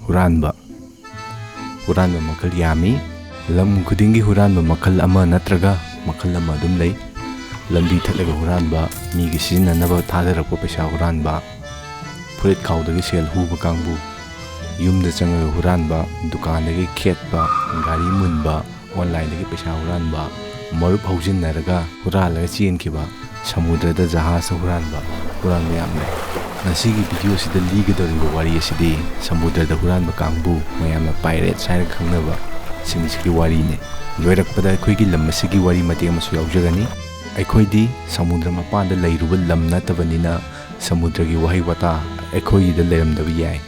Huranba makal yami lam khudingi huranba makal ama natraga makal ama adum lei lambi thatlaga huranba migi sizinanaba thadarakpa paisa huranba furit khawdagi sel huba kangbu yumda changaga huranba dukandagi khetba gari munba online dagi paisa huranba marup haujinnaraga huralaga chenkiba samudrada jahaz huranba yamne nasigi video sida ligadoriba wari asidi samudrada huranba kangbu mayamna pirate saira khangnaba singgi wari ne loirakpada akhoi lam asigi wari mate amasu yaujagani akhoi samudra mapanda leiruba lam natabanina samudragi wahai wata akhoi da leiramdabi yai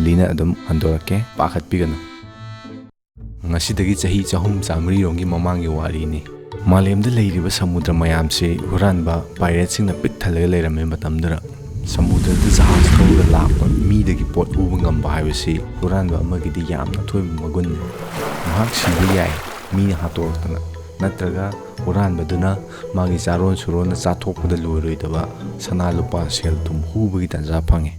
lina adum handorake pakhatpiganu ngasidagi chahi chahum chamri rongi mamangi wari ne malemda leiriba samudra mayamse huranba pirate singna pik thalaga leirame matamdara samudrada jahaz thawga lakpa midagi pot uba ngamba haibasi huranba amagidi yamna thoiba magun mahak siba yai mina hatoraktana natraga huranbaduna magi charon surona chathokpada loiroidaba sana lupa sel tum hubagi tanja phange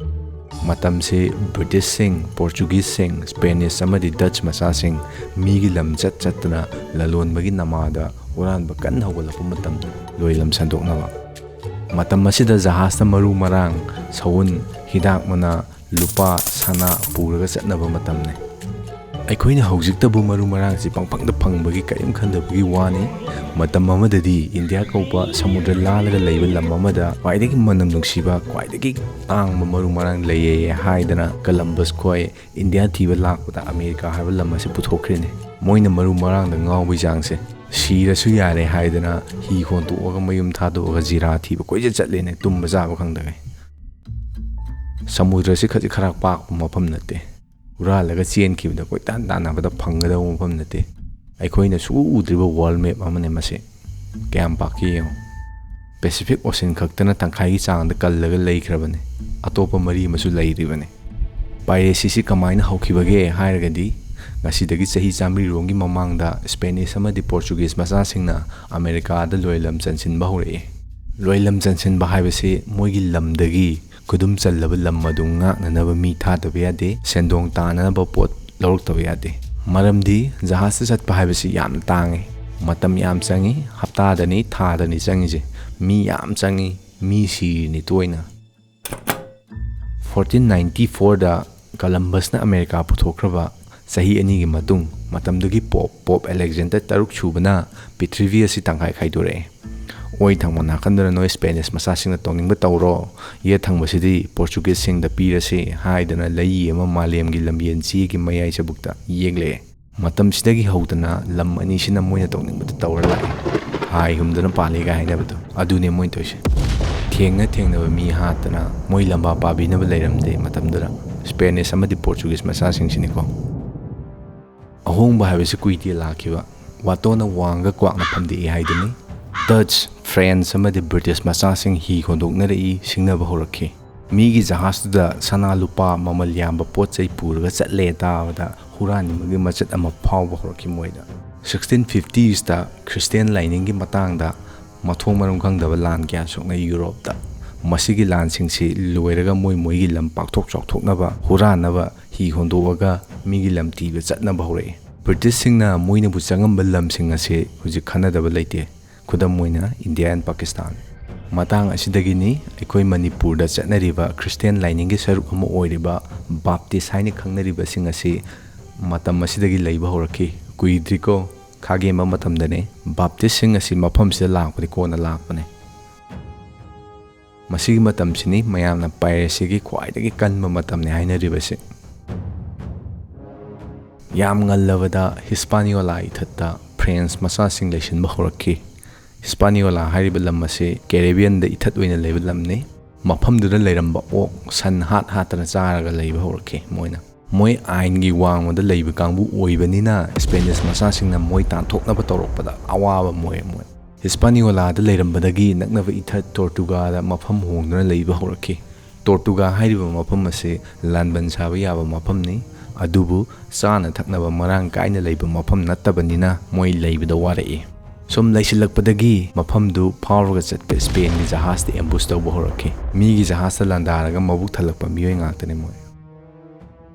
matamse British sing Portuguese sing Spanish amadi Dutch masasing migi lam chatna lalonbagi namada huranba kan hawgalapa matam loilam sandoknaba matam asida jahazta maru marang sawun hidak mana lupa sana puraga chatnaba matamne aikoina haujiktabu maru marang si pangpangda phangbagi karim khandabagi wani matam amadadi India kaupa samudra lalaga leiba lam amada kwaidagi manam nungsiba kwaidagi tangba maru marang leiye haidana Columbus khoi India thiba lakpada America haiba lam ase puthokhrine moina maru marang da ngawbi jangse sirasu yare haidana hi khontoga mayum thadoga jira thiba koije chatlene tumba jaba khangdagai samudra se khaji kharak pak mafam nate huralaga chenkibda koi tan tanabada phangada mafam nate aikoina su udriba world map amane mase kyam pakki Pacific Ocean khaktana tangkhai gi changda kallaga leikrabane atopa mari masu leiribane piracy si kamaina hawkhibage hairagadi ngasidagi chahi chamri rongi mamangda Spanish amadi Portuguese masasingna America da loilam chansinba hore loilam chansinba haibase moigi lamdagi kudum challaba lam madunga nanaba mi thadaba yade sendong tanaba pot lorktaba yade maramdi jahaz chatpa haibase yam tangi matam yam changi hafta dani tha dani changije mi yam changi mi si ni toina 1494 da Columbus na America puthokraba sahi ani gi matung matamdagi pop Alexander taruk chubana Prithvi asi tangkai khaidore oi thangmana kandara no Spanish masasing na tongning ba tawro ye thangmasidi Portuguese sing da pirase haidana lai ama malem gi lambien chi gi mayai sabukta yegle matam sidagi haudana lam ani sina moina tongning ba tawra lai hai humdana pali ga haina batu adune moi toise thengna mi hatana moi lamba pabi na ba leiramde matamdara Spanish amadi Portuguese masasing siniko ahongba haibase kuiti lakhiba watona wanga kwakna phamdi haidani Dutch French amadi British masasing hi khondoknarei singnaba horakhi migi jahazda sana lupa mamal yamba potchai puraga chatle taawada hurani magi machat ama phawba horakhi moida 1650s da Christian lining gi matangda mathong marum khangdaba lan kya sokna Europe da masigi lan singsi loiraga moi gi lam pakthok chokthoknaba huranaba hi hondowaga migi lam tiba chatnaba hore British singna moina bu changamba lam sing ase hujik khanadaba leite khudam moina India and Pakistan matang asidagi ni aikoi Manipurda chatnariba Christian lining gi saruk ama oiriba Baptist haini khangnariba sing ase matam asidagi leiba horakhi kuidriko khage ma matamdane Baptist sing ase mafam se lakpadi kona lakpane masigi matam sini mayamna piracy gi khwaidagi kanma matamne hainaribase yam ngallavada Hispaniola ithatta French masasing leishin bahorakhi Hispaniola hariba lam ase Caribbean da ithat oina leiba lamne mafamdura leiramba ok san hatana charaga leiba horakhi moina moi ain gi wangmada leiba kangbu oibanina Spanish masasing na moi tanthoknaba torokpada awaba moi Hispaniola da leirambadagi naknava ithat Tortuga da mafam hongduna leiba horakhi Tortuga hariba mafam ase lanban saba yaba mafamni adubu sana thaknaba marang kaina leiba mafam nattabanina moi leibada warai sum laisilakpadagi mafamdu phawraga chatpe Spain gi jahaz de ambush tawba horakhi mi gi jahaz landaraga mabuk thalakpa miyoi ngaktane moi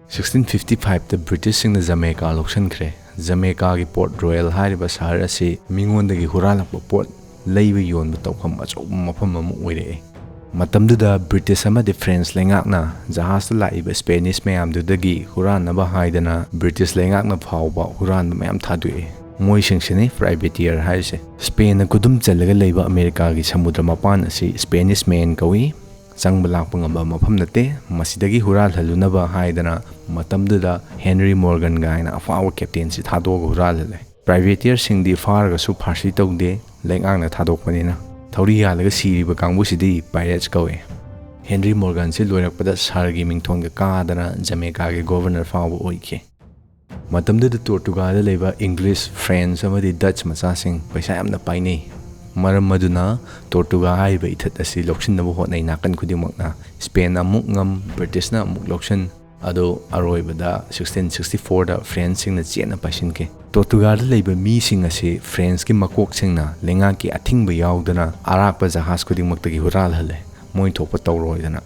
1655 British-singna Jamaica lawsankhre. Jamaica gi Port Royal hariba sahar asi mingondagi huralakpa port leiba yonba tawkham achauba mafam ama oire. Matamduda British amadi French lengakna jahazta laiba Spanish mayamdudagi huranaba haidana British lengakna phawba huranba mayam thadue. Moishingsini privateer haise. Spain na kudum chalaga leiba America gi samudra mapan asi Spanish man kawi changba lakpa ngamba mafam nate masidagi hural halunaba haidana matamduda Henry Morgan gaina afawa captain si thadoga hural hale. Privateer singdi farga su pharsi tawde lengakna thadokpanina Thauri yalaga siriba kangbusidhi pirates kawe. Henry Morgan si loirakpada sargi mingthonga kaadana Jamaica gi governor fawba oike. Matamduda Tortuga leba English, French amadi Dutch machasing paisa yamna painei. Maram maduna Tortuga haiba ithat asi loksinnabu hotnai nakan khudimakna Spain amuk ngam British na amuk loksin ado aroibada 1664 da French singna chena pasinke. Tortuga leba mi sing asi French ki makok singna lenga ki athingba yaudana arakpa jahaz khudimmaktagi hural hale moi thokpa tawroidana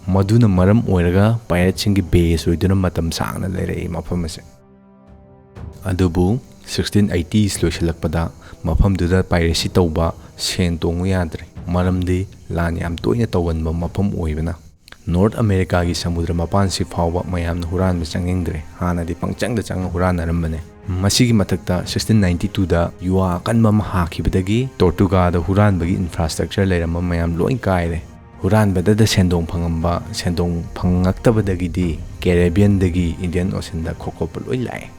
maduna maram oiraga pirate singi base oiduna matam sangna leirei mafam ase. Adubu 1680s loisalakpada mafamduda piracy tawba sen tongu yadre maramdi lan yam toina tawanba mafam oibana. North America gi samudra mapan si phawba mayamna huranba changingdre hanadi pangchangda chang huranarambane. Masigi matakta 1692 da yuwa kanma mahakibadagi Tortuga da huranbagi infrastructure leiramba mayam loin kaire. Huranbada da sendong phangamba sendong phangaktabadagidi Caribbean dagi Indian Ocean da khokopa loi lai.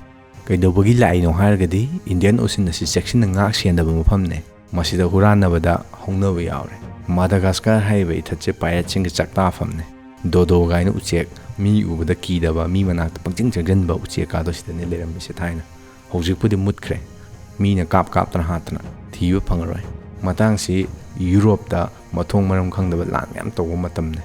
Kaidobagi lai no hargadi Indian Ocean asi section na ngak siandaba mafamne. Masida huranabada hongnaba yaure. Madagascar haiba ithatche pirate sing chakta famne. Dodo gaina uchek mi ubada kidaba mi manakta pangching changjanba ucheka do sidane leirambise Thaina. Houjikpudi mutkre mi na kap tana hatana thiba phangaroi. Matang si Europe da mathong maram khangdaba lan yam tawba matamne.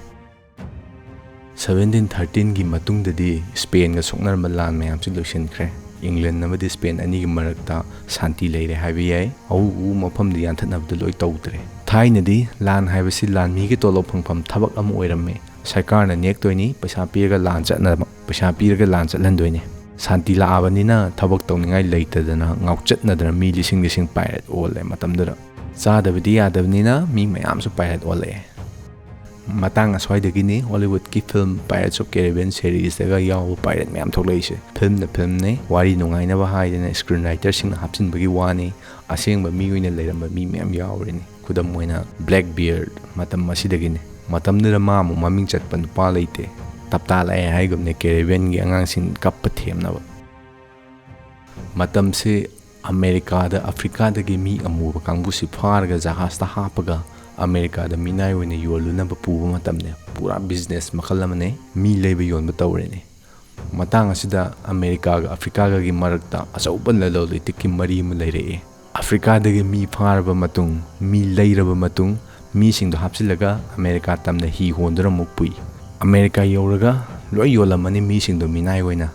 1713 gi matungdadi Spain ga soknarba lan mayam si loisinkhre. England namadi Spain ani gi marakta santi leire haiba yai au mafamdi yanthatnabda loi tawdre. Thainadi lan haibasi lan mi gi tolo phangpham thabak am oiramme. Sarkarna nektoini paisa piraga lan chatnaba paisa piraga lan chatlandoine. Santi laabanina thabak tawningai leitadana ngauchatnadana mi lising pirate ole matamdara. Chadabadi yadabanina mi mayam su pirate ole. Matang aswaidagini Hollywood ki film Pirates of Caribbean series daga yaw pirate mayam thokleise. Film ne wari nungainaba haidana screenwriter sing hapsinbagi wani asengba mi oina leiramba mi mayam yawreni. Kudam oina Blackbeard matam masidagini. Matamdara mamu maming chatpa nupa leite. Tapta lai haigumne Caribbean gi angangsing kappa themnaba. Matamse America da Africa da gi mi amuba kangbusi pharga jahazta hapaga America da minai oina yolunaba puba matamne pura business makhal amane mi leiba yonba tawrene. Matang asida America ga Africa ga gi marakta achauban lalo leitikki mari ma leire. Africa da gi mi pharba matung mi leiraba matung mi sing do hapsilaga America tamna hi hondra mukpui. America yoraga loi yolamani mi sing do minai oina.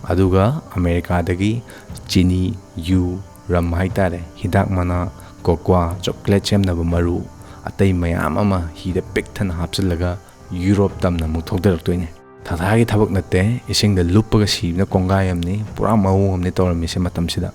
Aduga America dagi chini yu ram haitare hidak mana kokwa chocolate chemnaba maru atai mayam ama hida pekthana hapsilaga Europe tamna muthokdaraktoine. Thadagi thabak natte isingda lupaga sibna kongayamni pura mawongamne tawramise matamsida.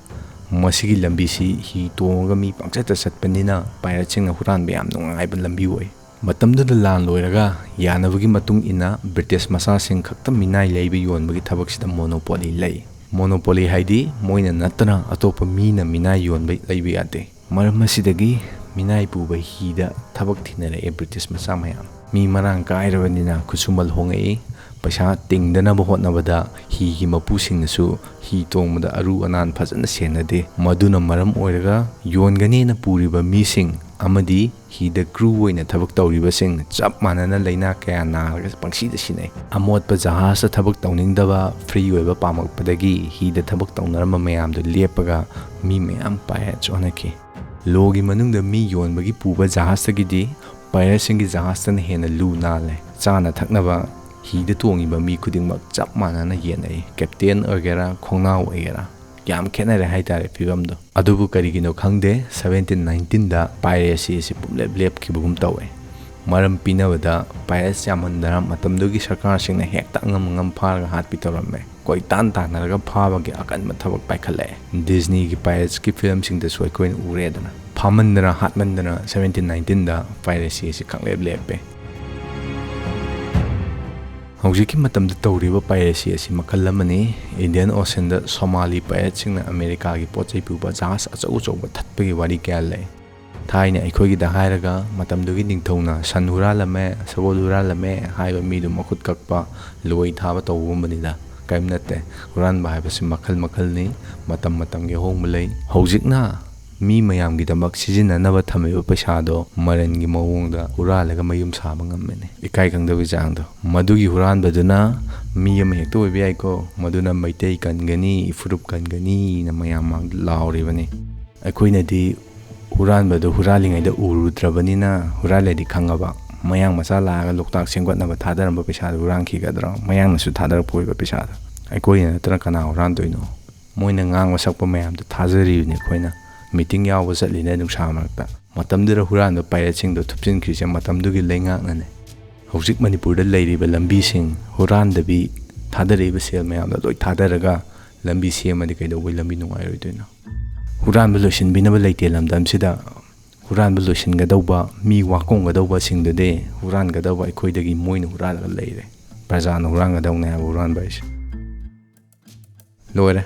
Masigi lambi si hi tonga mi pangchata satpanina pirate sing na huranba yam nungaiba lambi oi. Matamduda lan loiraga yanabagi matung ina British masasing khakta minai leiba yonbagi thabaksida monopoly lei. Monopoly haidi moina natana atopa mina minai yonbai leiba yate. Maram asidagi minai puba hida thabak thinare British masa mayam. Mi marang kairabanina kusumal hongai paisa tingdanaba hotnabada hi gi mapusingnasu hi tongmada aru anan phajana senade maduna maram oiraga yongani na puriba mising amadi hi the crew oina thabak tawriba sing chap manana leina kaya naraga pangsi da sinai amotpa jahaz thabak tawningdaba free oiba pamakpadagi hi the thabak tawnarama mayam do lepaga mi mayam pirates onaki logi manungda mi yonbagi puba jahaz tagidi pirates singi jahaz tan hena lu nale chana thaknaba hi the tongiba mi khudingmak chap manana yenai captain ogera khongnau ogera yam khenare haitare fibamdo adubu karigino khangde 1719 da piracy si pumlep lep kibugum tawe Maram pinabada pirates yamandaram matamdugi sarkarsingna hekta ngam pharaga hatpi tawramme koi tan tanaraga phabagi akanba thabak paikhale Disney gi pirates ki film singda soi koin uredana phamandana hatmandana 1719 da piracy si khangleb lepe Houjik matamda tawriba piracy asi makhal amani Indian Ocean da Somali pirates singna America gi pochai puba jahaz achau chauba thatpagi wari kya le Thaina aikogi da hairaga matamdugi ningthona san huralame sabod huralame haiba midu makhut kakpa loi thaba tawbumbanida kaim natte huranba haibasi makhal ni matam ge hongmulei houjikna mi mayam gi damak sijinanaba thamiba paisado maran gi mawongda huralaga mayum saba ngammene ikai khangdabi jangdo madugi huranbaduna mi ama hekto oibi aiko maduna maitei kangani ifurup kangani na mayam mang lauribani aikoina di Huranbadu huralingaida urudrabanina huraledi khangaba mayang macha laaga loktak sengwatnaba thadaramba pesada hurangkhigadra mayang nasu thadarpoiba pesada aikoina natra kana hurandoino moina ngangwa sakpa mayamdu thajariune koina meeting yawa chatline nungsa marakta matamdira huranba piratsingdo thupchinkhrise matamdugi leingaknane houjik Manipurda leiriba lambising hurandabi thadariba sel mayamda loi thadaraga lambi semadi kaidowai lambi nungairoidoino Huranba loisinbinaba leite lamdamsida huranba loisingadauba mi wakonggadauba singdade hurangadauba aikoidagi moina huralaga leire prajana hurangadaune haba huranba ise loire